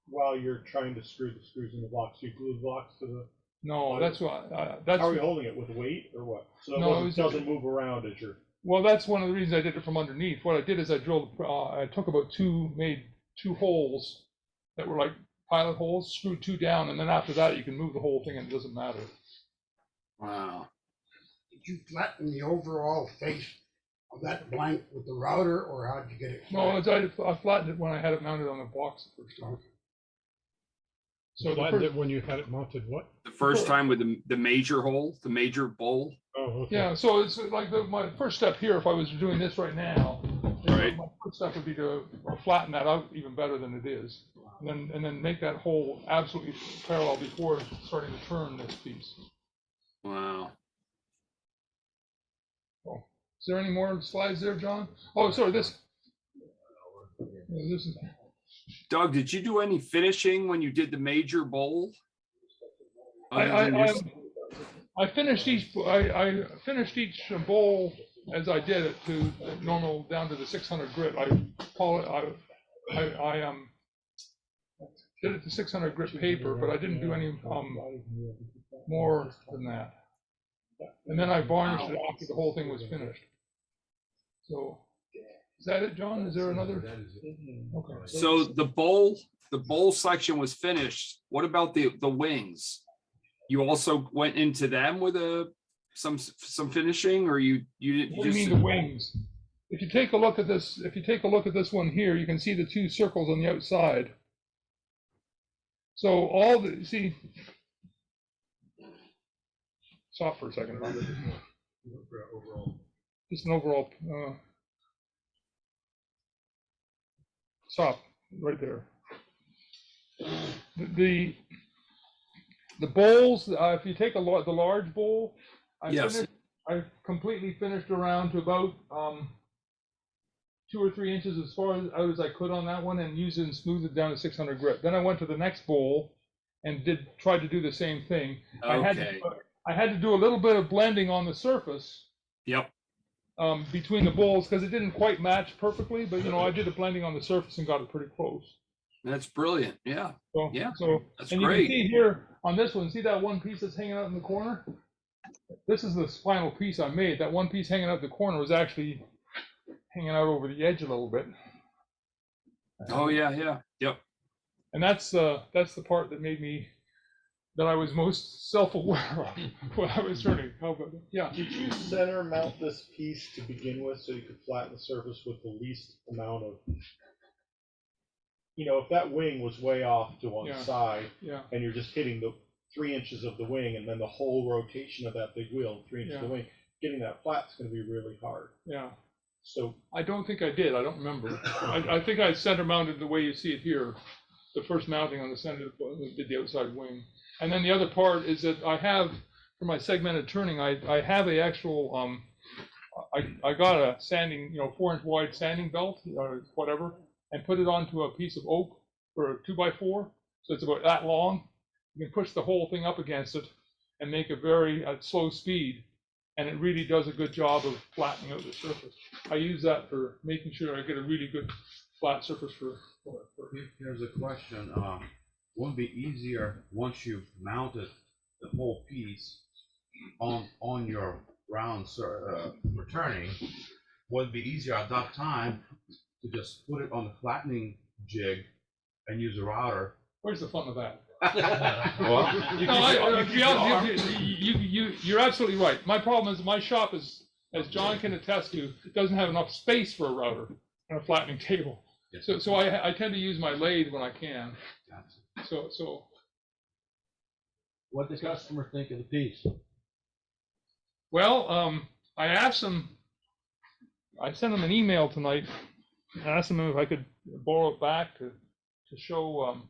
[SPEAKER 5] while you're trying to screw the screws in the blocks? Do you glue the blocks to the?
[SPEAKER 2] No, that's what.
[SPEAKER 5] How are you holding it, with weight or what? So it doesn't move around as you're.
[SPEAKER 2] Well, that's one of the reasons I did it from underneath. What I did is I drilled. I took about made two holes that were like pilot holes, screwed 2 down, and then after that you can move the whole thing and it doesn't matter.
[SPEAKER 4] Wow.
[SPEAKER 1] Did you flatten the overall face of that blank with the router, or how did you get it?
[SPEAKER 2] No, I flattened it when I had it mounted on the box the first time. So the
[SPEAKER 6] Flattened
[SPEAKER 2] first,
[SPEAKER 6] it when you had it mounted, what?
[SPEAKER 4] The first time with the major hole, the major bowl.
[SPEAKER 6] Oh, okay.
[SPEAKER 2] yeah, so it's like my first step here, if I was doing this right now,
[SPEAKER 4] Right.
[SPEAKER 2] my first step would be to flatten that out even better than it is. And then make that hole absolutely parallel before starting to turn this piece.
[SPEAKER 4] Wow.
[SPEAKER 2] Oh, is there any more slides there, John? Oh, sorry, this. Yeah, this is.
[SPEAKER 4] Doug, did you do any finishing when you did the major bowl?
[SPEAKER 2] I finished each. I finished each bowl as I did it to normal down to the 600 grit. I call it. I did it to 600 grit paper, but I didn't do any more than that. And then I varnished it after the whole thing was finished. So, is that it, John? Is there another? Okay.
[SPEAKER 4] So the bowl section was finished. What about the wings? You also went into them with some finishing, or you didn't?
[SPEAKER 2] What do you mean the wings? If you take a look at this, one here, you can see the two circles on the outside. So see, stop for a second. Just an overall. Stop right there. The bowls. If you take the large bowl, I completely finished around to about 2 or 3 inches as far out as I could on that one, and used it and smoothed it down to 600 grit. Then I went to the next bowl and tried to do the same thing.
[SPEAKER 4] Okay.
[SPEAKER 2] I had to do a little bit of blending on the surface.
[SPEAKER 4] Yep.
[SPEAKER 2] Between the bowls, because it didn't quite match perfectly, but I did the blending on the surface and got it pretty close.
[SPEAKER 4] That's brilliant. Yeah.
[SPEAKER 2] So,
[SPEAKER 4] Yeah.
[SPEAKER 2] So
[SPEAKER 4] That's
[SPEAKER 2] and
[SPEAKER 4] great.
[SPEAKER 2] you can see here on this one, see that one piece that's hanging out in the corner? This is the final piece I made. That one piece hanging out in the corner was actually hanging out over the edge a little bit.
[SPEAKER 4] Oh yeah, yeah. Yep.
[SPEAKER 2] And that's the part that I was most self-aware of when I was turning. How about that? Yeah.
[SPEAKER 11] Did you center mount this piece to begin with so you could flatten the surface with the least amount of, if that wing was way off to one side, and you're just hitting the 3 inches of the wing and then the whole rotation of that big wheel, 3 inches of the wing, getting that flat is going to be really hard.
[SPEAKER 2] Yeah.
[SPEAKER 11] So
[SPEAKER 2] I don't think I did. I don't remember. I think I center mounted the way you see it here. The first mounting on the center did the outside wing. And then the other part is that I have, for my segmented turning, I have a actual, I got a sanding, 4-inch wide sanding belt or whatever, and put it onto a piece of oak for a 2x4. So it's about that long. You can push the whole thing up against it and make a very slow speed. And it really does a good job of flattening out the surface. I use that for making sure I get a really good flat surface for
[SPEAKER 8] Here's a question. Wouldn't it be easier once you've mounted the whole piece on your round returning? Would it be easier at that time to just put it on the flattening jig and use a router?
[SPEAKER 2] Where's the fun of that?
[SPEAKER 8] Well,
[SPEAKER 2] you're absolutely right. My problem is my shop is, as John can attest to, doesn't have enough space for a router and a flattening table.
[SPEAKER 8] Yes.
[SPEAKER 2] So I tend to use my lathe when I can. So.
[SPEAKER 3] What does the customer think of the piece?
[SPEAKER 2] Well, I asked them. I sent them an email tonight. I asked them if I could borrow it back to show.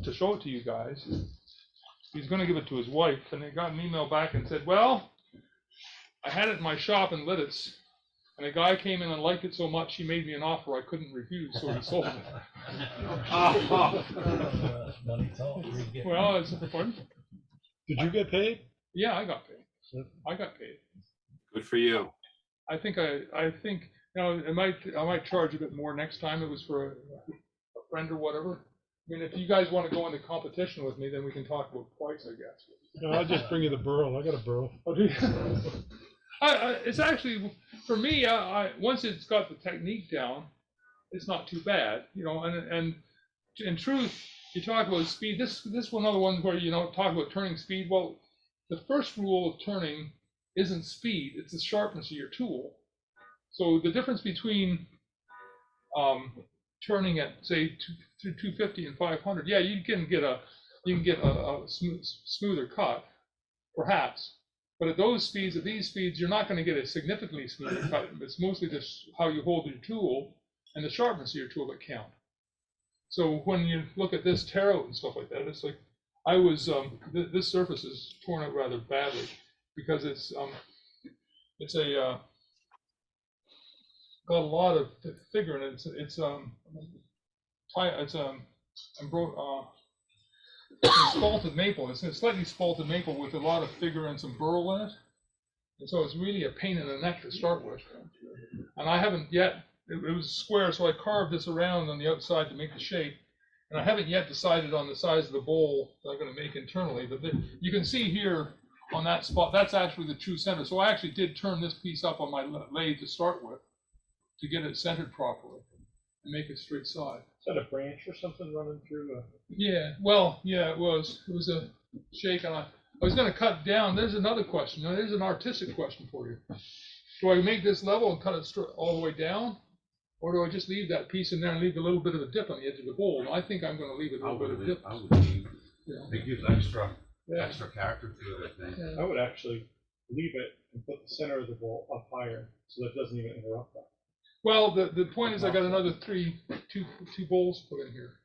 [SPEAKER 2] To show it to you guys. He's going to give it to his wife, and they got an email back and said, well, I had it in my shop in Lidditz, and a guy came in and liked it so much he made me an offer I couldn't refuse, so he sold it. Well, it's fun.
[SPEAKER 6] Did you get paid?
[SPEAKER 2] Yeah, I got paid. I got paid.
[SPEAKER 4] Good for you.
[SPEAKER 2] I think I might charge a bit more next time. It was for a friend or whatever. I mean, if you guys want to go into competition with me, then we can talk about price, I guess.
[SPEAKER 6] No, I'll just bring you the burl. I got a burl.
[SPEAKER 2] It's actually, for me, once it's got the technique down, it's not too bad, and in truth, you talk about speed. This one, another one where, talk about turning speed. Well, the first rule of turning isn't speed, it's the sharpness of your tool. So the difference between turning at say 250 and 500, yeah, you can get a smoother cut, perhaps. But at those speeds, at these speeds, you're not going to get a significantly smoother cut. It's mostly just how you hold your tool and the sharpness of your tool that count. So when you look at this tear out and stuff like that, it's like I was this surface is torn out rather badly because it's got a lot of figure in it. It's spalted maple. It's a slightly spalted maple with a lot of figure and some burl in it. And so it's really a pain in the neck to start with. And I haven't yet, it was square, so I carved this around on the outside to make the shape. And I haven't yet decided on the size of the bowl that I'm going to make internally. But you can see here on that spot, that's actually the true center. So I actually did turn this piece up on my lathe to start with to get it centered properly and make it straight side.
[SPEAKER 11] Is that a branch or something running through?
[SPEAKER 2] Yeah, well, yeah, it was. It was a shake, and I was going to cut down. There's another question. Now, there's an artistic question for you. Do I make this level and cut it all the way down, or do I just leave that piece in there and leave a little bit of a dip on the edge of the bowl? I think I'm going to leave it a little bit of a dip.
[SPEAKER 8] I would leave.
[SPEAKER 2] Yeah.
[SPEAKER 8] It gives extra character to it, I think.
[SPEAKER 2] Yeah.
[SPEAKER 11] I would actually leave it and put the center of the bowl up higher so that it doesn't even interrupt that.
[SPEAKER 2] Well, the point is I got another two bowls put in here.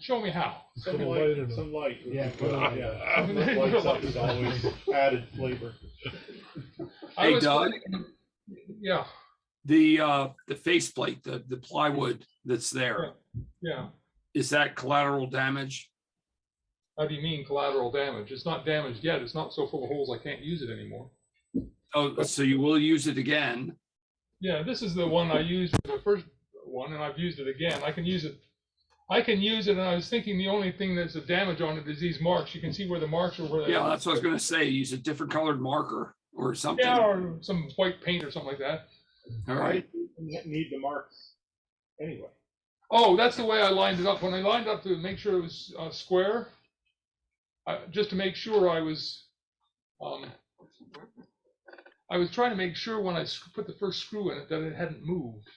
[SPEAKER 2] Show me how.
[SPEAKER 11] Some light. Yeah, lights up is always added flavor.
[SPEAKER 4] Hey, Doug.
[SPEAKER 2] Yeah.
[SPEAKER 4] The faceplate, the plywood that's there.
[SPEAKER 2] Yeah.
[SPEAKER 4] Is that collateral damage?
[SPEAKER 2] How do you mean collateral damage? It's not damaged yet. It's not so full of holes I can't use it anymore.
[SPEAKER 4] Oh, so you will use it again?
[SPEAKER 2] Yeah, this is the one I used for the first one, and I've used it again. I can use it, and I was thinking the only thing that's a damage on it is these marks. You can see where the marks are.
[SPEAKER 4] Yeah, that's what I was going to say. Use a different colored marker or something.
[SPEAKER 2] Yeah, or some white paint or something like that.
[SPEAKER 4] All right.
[SPEAKER 11] You need the marks anyway.
[SPEAKER 2] Oh, that's the way I lined it up. When I lined up to make sure it was square, just to make sure I was trying to make sure when I put the first screw in it that it hadn't moved.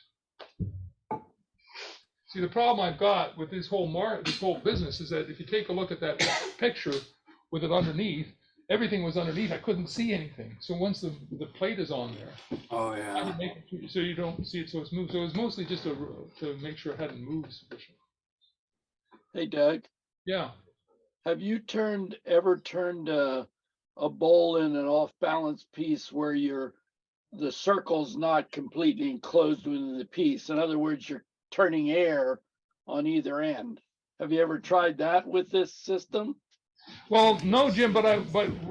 [SPEAKER 2] See, the problem I've got with this whole business is that if you take a look at that picture with it underneath, everything was underneath. I couldn't see anything. So once the plate is on there,
[SPEAKER 4] oh yeah,
[SPEAKER 2] I can make it so you don't see it, so it's moved. So it was mostly just to make sure it hadn't moved sufficiently.
[SPEAKER 10] Hey, Doug.
[SPEAKER 2] Yeah.
[SPEAKER 10] Have you ever turned a bowl in an off-balance piece where the circle's not completely enclosed within the piece? In other words, you're turning air on either end. Have you ever tried that with this system?
[SPEAKER 2] Well, no, Jim, but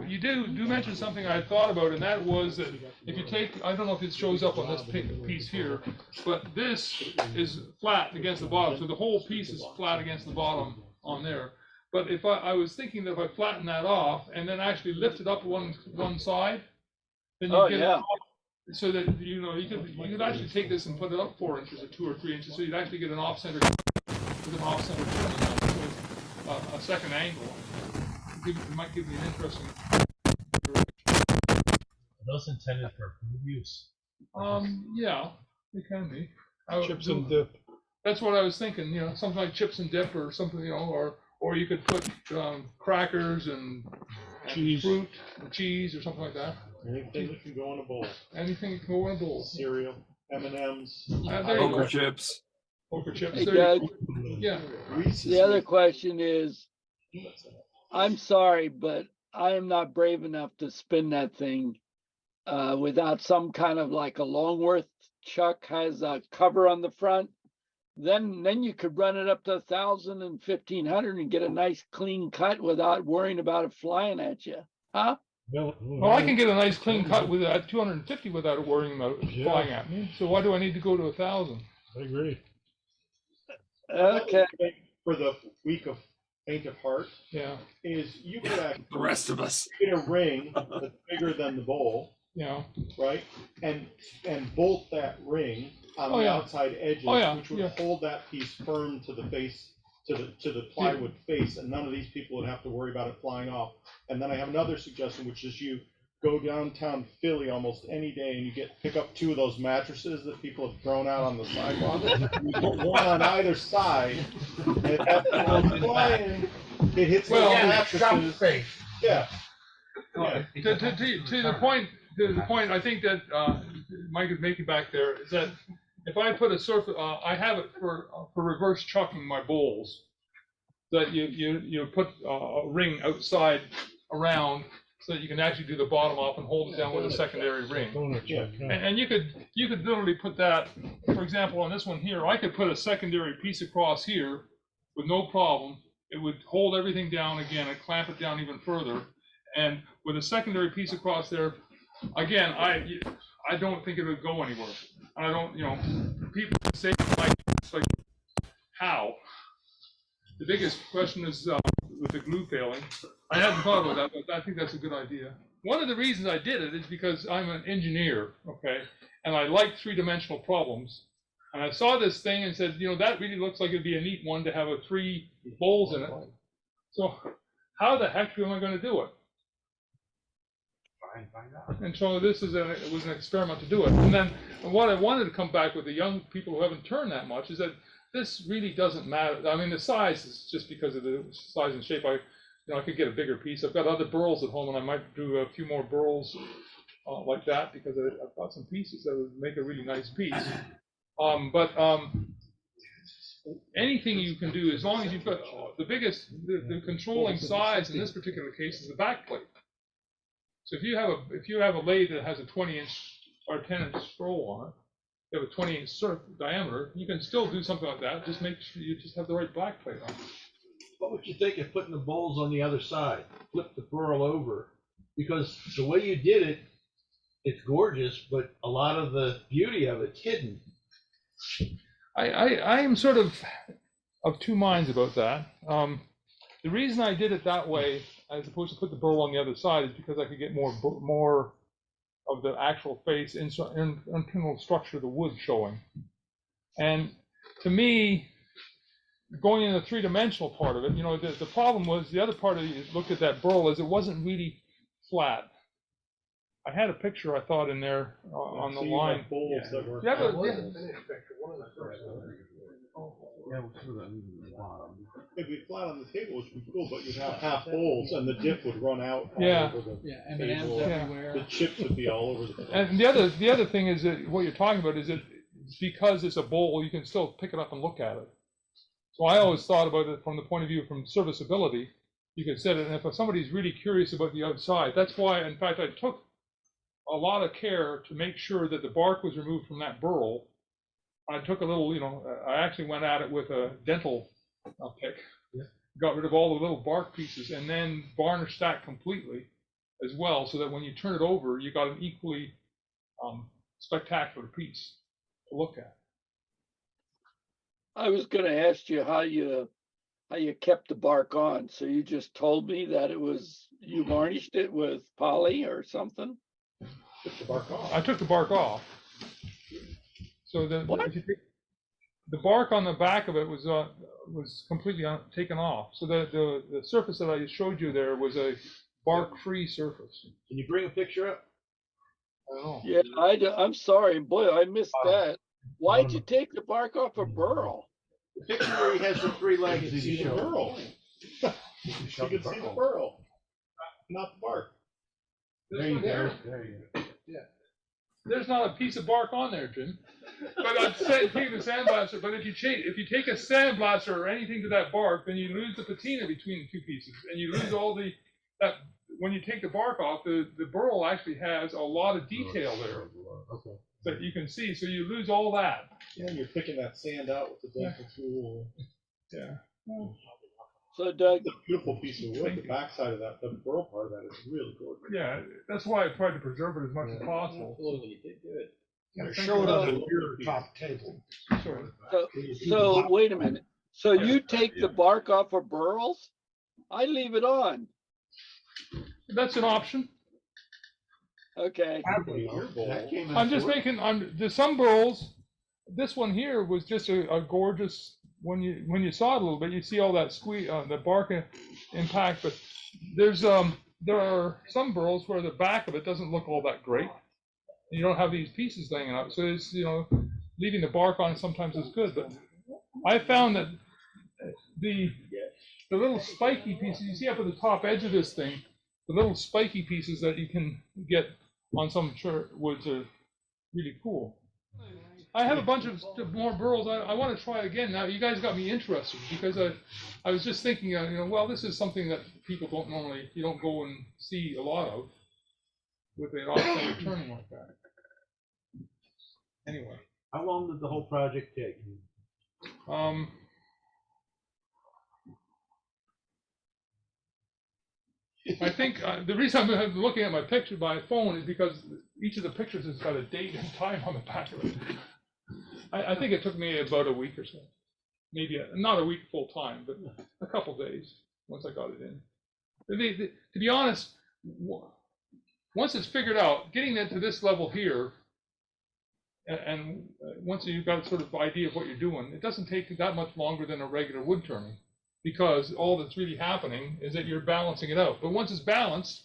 [SPEAKER 2] you do mention something I thought about, and that was that if you take, I don't know if it shows up on this piece here, but this is flat against the bottom, so the whole piece is flat against the bottom on there. But if I was thinking that if I flatten that off and then actually lift it up one side, then you get it so that you could actually take this and put it up 4 inches or 2 or 3 inches, so you'd actually get an off-center with an off-center turn, a second angle. It might give you an interesting.
[SPEAKER 12] Are those intended for food use?
[SPEAKER 2] Yeah, they can be.
[SPEAKER 6] Chips and dip.
[SPEAKER 2] That's what I was thinking. Something like chips and dip or something. Or you could put crackers and fruit and cheese or something like that.
[SPEAKER 11] Anything that can go in a bowl.
[SPEAKER 2] Anything that can go in a bowl.
[SPEAKER 11] Cereal, M&Ms,
[SPEAKER 4] poker chips.
[SPEAKER 2] Poker chips.
[SPEAKER 10] Hey, Doug,
[SPEAKER 2] yeah.
[SPEAKER 10] The other question is, I'm sorry, but I am not brave enough to spin that thing without some kind of like a Longworth chuck has a cover on the front. Then you could run it up to 1,000 and 1,500 and get a nice clean cut without worrying about it flying at you, huh?
[SPEAKER 2] Well, I can get a nice clean cut with 250 without worrying about it flying at me. So why do I need to go to 1,000?
[SPEAKER 6] I agree.
[SPEAKER 10] Okay.
[SPEAKER 11] For the week of Paint of Heart, is you could actually
[SPEAKER 4] the rest of us
[SPEAKER 11] get a ring that's bigger than the bowl, right, and bolt that ring on the outside edges, which would hold that piece firm to the face, to the plywood face, and none of these people would have to worry about it flying off. And then I have another suggestion, which is you go downtown Philly almost any day and you pick up 2 of those mattresses that people have thrown out on the sidewalk. You put one on either side, and it has to flying. It hits
[SPEAKER 2] Well,
[SPEAKER 11] the
[SPEAKER 1] That's some
[SPEAKER 11] mattresses.
[SPEAKER 1] space.
[SPEAKER 11] Yeah.
[SPEAKER 2] To the point, I think that Mike is making back there is that if I put a surface, I have it for reverse chucking my bowls. That you put a ring outside around so that you can actually do the bottom off and hold it down with a secondary ring. And you could literally put that, for example, on this one here, I could put a secondary piece across here with no problem. It would hold everything down again and clamp it down even further. And with a secondary piece across there, again, I don't think it would go anywhere. And I don't, people say it's like how. The biggest question is with the glue failing. I hadn't thought about that, but I think that's a good idea. One of the reasons I did it is because I'm an engineer, okay, and I like 3-dimensional problems. And I saw this thing and said, that really looks like it'd be a neat one to have 3 bowls in it. So how the heck am I going to do it? And so this was an experiment to do it. And then what I wanted to come back with the young people who haven't turned that much is that this really doesn't matter. I mean, the size is just because of the size and shape. I could get a bigger piece. I've got other burls at home, and I might do a few more burls like that because I've got some pieces that would make a really nice piece. Anything you can do, as long as you've got the controlling size in this particular case is the back plate. So if you have a lathe that has a 20-inch or 10-inch scroll on it, you have a 20-inch diameter, you can still do something like that. Just make sure you just have the right back plate on.
[SPEAKER 3] What would you think of putting the bowls on the other side? Flip the burl over, because the way you did it, it's gorgeous, but a lot of the beauty of it's hidden.
[SPEAKER 2] I am sort of 2 minds about that. The reason I did it that way, as opposed to put the burl on the other side, is because I could get more of the actual face internal structure of the wood showing. And to me, going in the 3-dimensional part of it, the problem was the other part of it, you looked at that burl, is it wasn't really flat. I had a picture I thought in there on the line.
[SPEAKER 11] It'd be flat on the table, which would be cool, but you'd have half bowls, and the dip would run out all over the
[SPEAKER 9] M&Ms everywhere.
[SPEAKER 11] The chips would be all over the place.
[SPEAKER 2] And the other thing is that what you're talking about is that because it's a bowl, you can still pick it up and look at it. So I always thought about it from the point of view from serviceability. You could set it, and if somebody's really curious about the outside, that's why, in fact, I took a lot of care to make sure that the bark was removed from that burl. I took a little, I actually went at it with a dental pick, got rid of all the little bark pieces, and then varnished that completely as well, so that when you turn it over, you got an equally spectacular piece to look at.
[SPEAKER 10] I was going to ask you how you kept the bark on. So you just told me that you varnished it with poly or something?
[SPEAKER 11] Took the bark off.
[SPEAKER 2] I took the bark off. So if you take, the bark on the back of it was completely taken off. So the surface that I showed you there was a bark-free surface.
[SPEAKER 3] Can you bring a picture up?
[SPEAKER 2] I don't know.
[SPEAKER 10] Yeah, I'm sorry, boy, I missed that. Why'd you take the bark off a burl?
[SPEAKER 3] The picture where he has the 3 legs that
[SPEAKER 11] See
[SPEAKER 3] you
[SPEAKER 11] the
[SPEAKER 3] showed.
[SPEAKER 11] burl. You can see the burl, not the bark.
[SPEAKER 3] There you go.
[SPEAKER 2] There's not a piece of bark on there, Jim. But I'd say take the sandblaster. But if you take a sandblaster or anything to that bark, then you lose the patina between the 2 pieces, and you lose all that. When you take the bark off, the burl actually has a lot of detail there that you can see. So you lose all that.
[SPEAKER 11] Yeah, you're picking that sand out with the dental tool.
[SPEAKER 2] Yeah.
[SPEAKER 10] So Doug,
[SPEAKER 11] It's a beautiful piece of wood. The backside of that, the burl part of that is really gorgeous.
[SPEAKER 2] Yeah, that's why I tried to preserve it as much as possible.
[SPEAKER 9] Absolutely, you did good.
[SPEAKER 1] Gotta show it on your top table.
[SPEAKER 2] Sure.
[SPEAKER 10] so wait a minute. So you take the bark off of burls? I leave it on.
[SPEAKER 2] That's an option.
[SPEAKER 10] Okay.
[SPEAKER 2] I'm just making. There's some burls. This one here was just a gorgeous. When you saw it a little bit, you see all that the bark impact. But there's there are some burls where the back of it doesn't look all that great. You don't have these pieces laying out, so it's, you know, leaving the bark on it sometimes is good. But I found that the little spiky pieces you see up at the top edge of this thing, the little spiky pieces that you can get on some woods are really cool. I have a bunch of more burls. I want to try again now. You guys got me interested because I was just thinking, you know, well, this is something that people don't normally, you don't go and see a lot of with an offset turning like that. Anyway.
[SPEAKER 3] How long did the whole project take?
[SPEAKER 2] I think the reason I'm looking at my picture by phone is because each of the pictures has got a date and time on the back of it. I think it took me about a week or so. Maybe not a week full time, but a couple days once I got it in. To be honest, once it's figured out, getting it to this level here, and once you've got a sort of idea of what you're doing, it doesn't take that much longer than a regular wood turning, because all that's really happening is that you're balancing it out. But once it's balanced,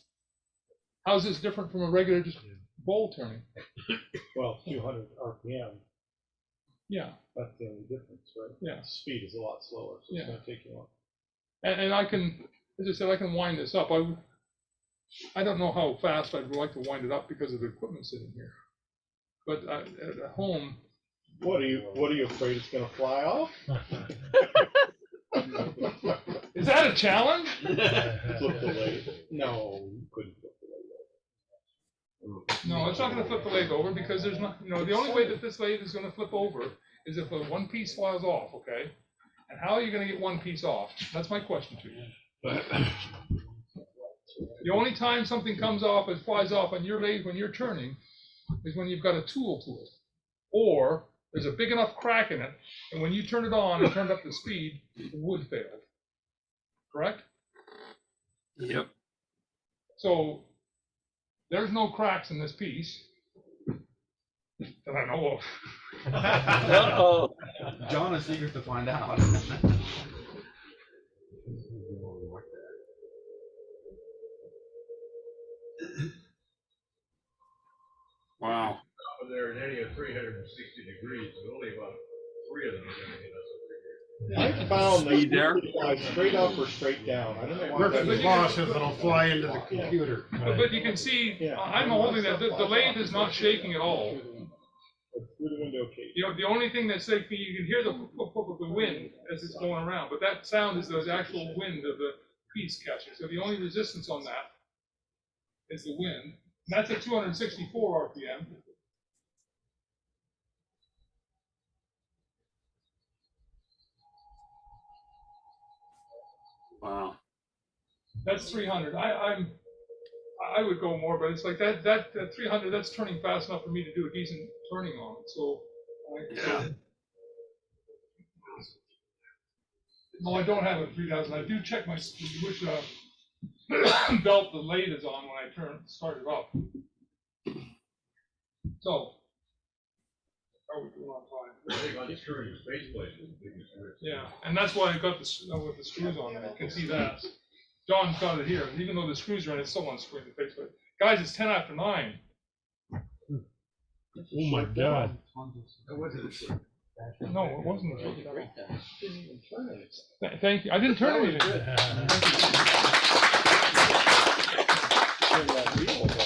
[SPEAKER 2] how is this different from a regular just bowl turning?
[SPEAKER 11] Well, 200 RPM.
[SPEAKER 2] Yeah.
[SPEAKER 11] That's the only difference, right?
[SPEAKER 2] Yeah.
[SPEAKER 11] Speed is a lot slower, so it's going to take you long.
[SPEAKER 2] And I can, as I said, I can wind this up. I don't know how fast I'd like to wind it up because of the equipment sitting here. But at home.
[SPEAKER 11] What are you afraid it's going to fly off?
[SPEAKER 2] Is that a challenge?
[SPEAKER 11] Flip the lathe. No, you couldn't flip the lathe over.
[SPEAKER 2] No, it's not going to flip the lathe over because there's not, you know, the only way that this lathe is going to flip over is if one piece flies off, okay? And how are you going to get one piece off? That's my question to you. The only time something comes off and flies off on your lathe when you're turning is when you've got a tool to it. Or there's a big enough crack in it, and when you turn it on and turn up the speed, the wood failed. Correct?
[SPEAKER 4] Yep.
[SPEAKER 2] So there's no cracks in this piece that I know of.
[SPEAKER 10] Uh-oh.
[SPEAKER 8] John is eager to find out.
[SPEAKER 4] Wow.
[SPEAKER 8] There in any of 360 degrees, but only about 3 of them are going to hit us.
[SPEAKER 11] I found that
[SPEAKER 4] Speed there.
[SPEAKER 11] you fly straight up or straight down. I don't know why.
[SPEAKER 1] Murphy's Law says it'll fly into the computer.
[SPEAKER 2] But you can see, I'm holding that, the lathe is not shaking at all.
[SPEAKER 11] Through the window cage.
[SPEAKER 2] You know, the only thing that's shaking, you can hear the wind as it's going around, but that sound is the actual wind of the piece catching. So the only resistance on that is the wind. And that's at 264 RPM.
[SPEAKER 4] Wow.
[SPEAKER 2] That's 300. I would go more, but it's like that 300. That's turning fast enough for me to do a decent turning on it. So,
[SPEAKER 4] Yeah.
[SPEAKER 2] no, I don't have a 3000. I do check which belt the lathe is on when I start it up. So, how are we doing on time?
[SPEAKER 8] I think unscrewing your faceplate is the biggest risk.
[SPEAKER 2] Yeah, and that's why I got with the screws on it. You can see that. John's got it here. Even though the screws are in, it's still unscrewing the faceplate. Guys, it's 10 after 9.
[SPEAKER 6] Oh my God.
[SPEAKER 2] No, it wasn't. Thank you. I didn't turn anything.
[SPEAKER 11] Turn that wheel over.